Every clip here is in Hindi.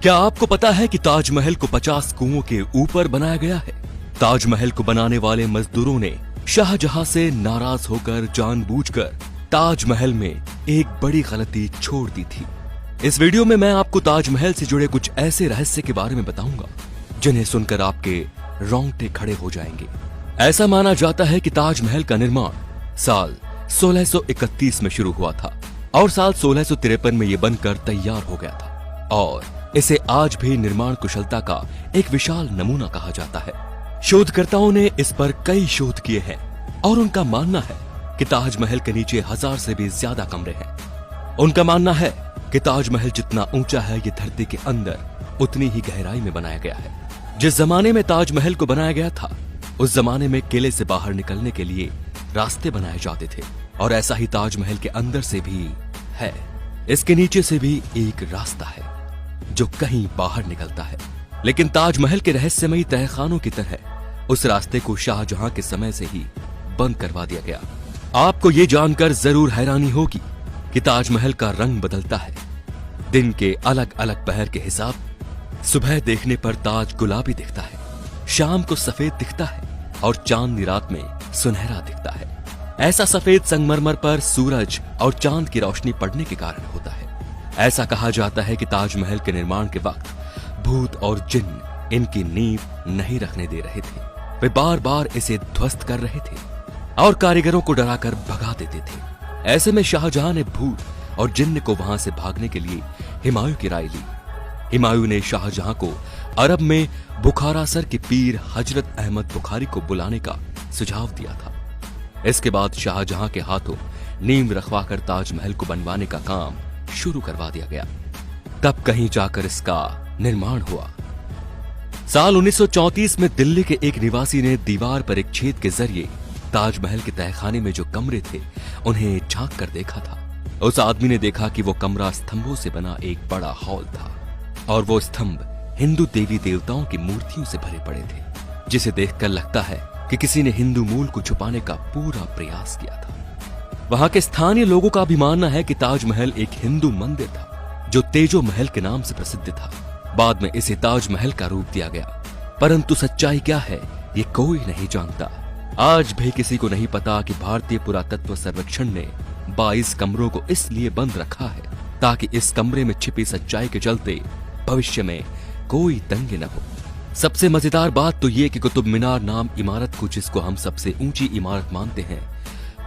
क्या आपको पता है कि ताजमहल को 50 कुओं के ऊपर बनाया गया है? ताजमहल को बनाने वाले मजदूरों ने शाहजहां से नाराज होकर जानबूझकर ताजमहल में एक बड़ी गलती छोड़ दी थी। इस वीडियो में मैं आपको ताजमहल से जुड़े कुछ ऐसे रहस्य के बारे में बताऊंगा जिन्हें सुनकर आपके रोंगटे खड़े हो जाएंगे। ऐसा माना जाता है कि ताजमहल का निर्माण साल 1631 में शुरू हुआ था और साल 1653 में यह बनकर तैयार हो गया था और इसे आज भी निर्माण कुशलता का एक विशाल नमूना कहा जाता है। शोधकर्ताओं ने इस पर कई शोध किए हैं और उनका मानना है कि ताजमहल के नीचे 1000 से भी ज्यादा कमरे हैं। उनका मानना है कि ताजमहल जितना ऊंचा है ये धरती के अंदर उतनी ही गहराई में बनाया गया है। जिस जमाने में ताजमहल को बनाया गया था उस जमाने में किले से बाहर निकलने के लिए रास्ते बनाए जाते थे और ऐसा ही ताजमहल के अंदर से भी है। इसके नीचे से भी एक रास्ता है जो कहीं बाहर निकलता है, लेकिन ताजमहल के रहस्यमयी तहखानों की तरह उस रास्ते को शाहजहां के समय से ही बंद करवा दिया गया। आपको ये जानकर जरूर हैरानी होगी कि ताजमहल का रंग बदलता है दिन के अलग अलग पहर के हिसाब। सुबह देखने पर ताज गुलाबी दिखता है, शाम को सफेद दिखता है और चांदनी रात में सुनहरा दिखता है। ऐसा सफेद संगमरमर पर सूरज और चांद की रोशनी पड़ने के कारण होता है। ऐसा कहा जाता है कि ताजमहल के निर्माण के वक्त भूत और जिन्न इनकी नींव नहीं रखने दे रहे थे। वे बार बार इसे ध्वस्त कर रहे थे और कारीगरों को डराकर भगा देते थे। ऐसे में शाहजहां ने भूत और जिन्न को वहां से भागने के लिए हुमायूं की राय ली। हुमायूं ने शाहजहां को अरब में बुखारा सर के पीर हजरत अहमद बुखारी को बुलाने का सुझाव दिया था। इसके बाद शाहजहां के हाथों नींव रखवाकर ताजमहल को बनवाने का काम शुरू करवा दिया गया। तब कहीं जाकर इसका निर्माण हुआ। साल 1934 में दिल्ली के एक निवासी ने दीवार पर एक छेद के जरिए ताजमहल के तहखाने में जो कमरे थे उन्हें झांक कर देखा था। उस आदमी ने देखा कि वो कमरा स्तंभों से बना एक बड़ा हॉल था और वो स्तंभ हिंदू देवी देवताओं की मूर्तियों से भरे पड़े थे, जिसे देखकर लगता है कि किसी ने हिंदू मूल को छुपाने का पूरा प्रयास किया था। वहां के स्थानीय लोगों का भी मानना है कि ताजमहल एक हिंदू मंदिर था जो तेजो महल के नाम से प्रसिद्ध था। बाद में इसे ताजमहल का रूप दिया गया, परंतु सच्चाई क्या है ये कोई नहीं जानता। आज भी किसी को नहीं पता कि भारतीय पुरातत्व सर्वेक्षण ने 22 कमरों को इसलिए बंद रखा है ताकि इस कमरे में छिपी सच्चाई के चलते भविष्य में कोई दंगे न हो। सबसे मजेदार बात तो ये कि कुतुब मीनार नाम इमारत को, जिसको हम सबसे ऊंची इमारत मानते हैं,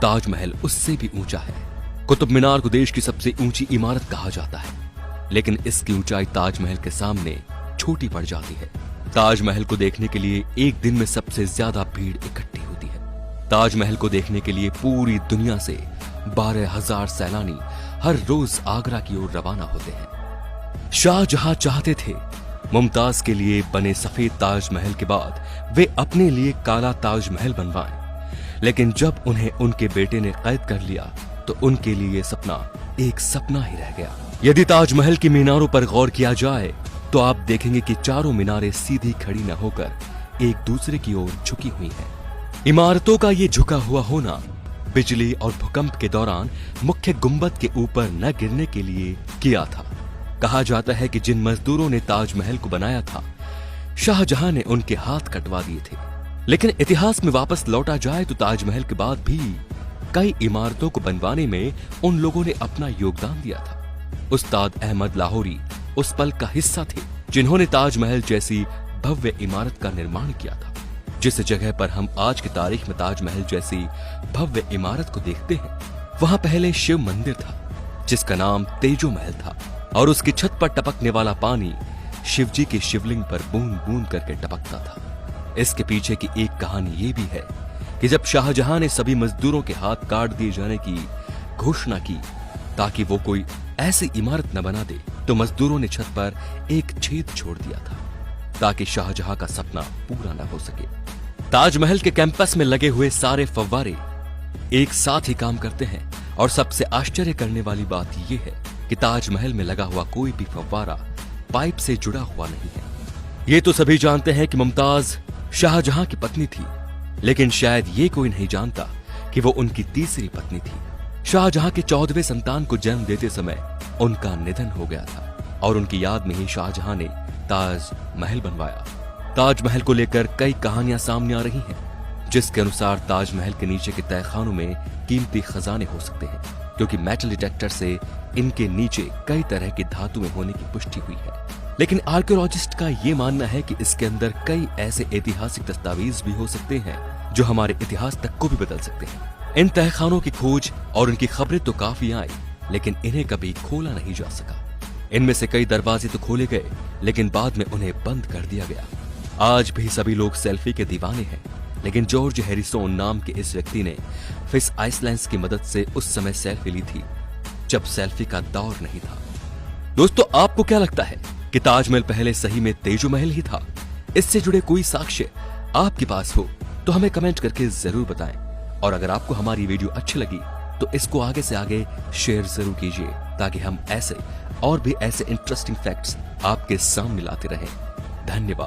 ताजमहल उससे भी ऊंचा है। कुतुब मीनार को देश की सबसे ऊंची इमारत कहा जाता है, लेकिन इसकी ऊंचाई ताजमहल के सामने छोटी पड़ जाती है। ताजमहल को देखने के लिए एक दिन में सबसे ज्यादा भीड़ इकट्ठी होती है। ताजमहल को देखने के लिए पूरी दुनिया से 12,000 सैलानी हर रोज आगरा की ओर रवाना होते हैं। शाहजहां चाहते थे मुमताज के लिए बने सफेद ताजमहल के बाद वे अपने लिए काला ताजमहल बनवाएं, लेकिन जब उन्हें उनके बेटे ने कैद कर लिया तो उनके लिए सपना एक सपना ही रह गया। यदि ताजमहल की मीनारों पर गौर किया जाए तो आप देखेंगे कि चारों मीनारें सीधी खड़ी न होकर एक दूसरे की ओर झुकी हुई हैं। इमारतों का ये झुका हुआ होना बिजली और भूकंप के दौरान मुख्य गुंबद के ऊपर न गिरने के लिए किया था। कहा जाता है कि जिन मजदूरों ने ताजमहल को बनाया था शाहजहां ने उनके हाथ कटवा दिए थे। लेकिन इतिहास में वापस लौटा जाए तो ताजमहल के बाद भी कई इमारतों को बनवाने में उन लोगों ने अपना योगदान दिया था। उस्ताद अहमद लाहौरी उस पल का हिस्सा थे जिन्होंने ताजमहल जैसी भव्य इमारत का निर्माण किया था। जिस जगह पर हम आज की तारीख में ताजमहल जैसी भव्य इमारत को देखते हैं वहां पहले शिव मंदिर था जिसका नाम तेजो महल था और उसकी छत पर टपकने वाला पानी शिवजी के शिवलिंग पर बूंद बूंद करके टपकता था। इसके पीछे की एक कहानी ये भी है कि जब शाहजहां ने सभी मजदूरों के हाथ काट दिए जाने की घोषणा की ताकि वो कोई ऐसी इमारत न बना दे, तो मजदूरों ने छत पर एक छेद छोड़ दिया था ताकि शाहजहां का सपना पूरा न हो सके। ताजमहल के कैंपस में लगे हुए सारे फव्वारे एक साथ ही काम करते हैं और सबसे आश्चर्य करने वाली बात यह है कि ताजमहल में लगा हुआ कोई भी फव्वारा पाइप से जुड़ा हुआ नहीं है। ये तो सभी जानते हैं कि मुमताज शाहजहां की पत्नी थी, लेकिन शायद ये कोई नहीं जानता कि वो उनकी तीसरी पत्नी थी। शाहजहां के 14वें संतान को जन्म देते समय उनका निधन हो गया था। और उनकी याद में ही शाहजहां ने ताज महल बनवाया। ताजमहल को लेकर कई कहानियां सामने आ रही हैं, जिसके अनुसार ताजमहल के नीचे के तहखानों में कीमती खजाने हो सकते हैं, क्योंकि मेटल डिटेक्टर से इनके नीचे कई तरह की धातुएं होने की पुष्टि हुई है। लेकिन आर्कियोलॉजिस्ट का ये मानना है कि इसके अंदर कई ऐसे ऐतिहासिक दस्तावेज भी हो सकते हैं जो हमारे इतिहास तक को भी बदल सकते हैं। इन तहखानों की खोज और उनकी खबरें तो काफी आई, लेकिन इन्हें कभी खोला नहीं जा सका। इनमें से कई दरवाजे तो खोले गए, लेकिन बाद में उन्हें बंद कर दिया गया। आज भी सभी लोग सेल्फी के दीवाने हैं, लेकिन जॉर्ज हैरिसन नाम के इस व्यक्ति ने फिश आइसलैंड्स की मदद से उस समय सेल्फी ली थी, जब सेल्फी का दौर नहीं था। दोस्तों, आपको क्या लगता है कि ताजमहल पहले सही में तेजो महल ही था? इससे जुड़े कोई साक्ष्य आपके पास हो तो हमें कमेंट करके जरूर बताएं। और अगर आपको हमारी वीडियो अच्छी लगी तो इसको आगे से आगे शेयर जरूर कीजिए, ताकि हम ऐसे और भी ऐसे इंटरेस्टिंग फैक्ट्स आपके सामने लाते रहें। धन्यवाद।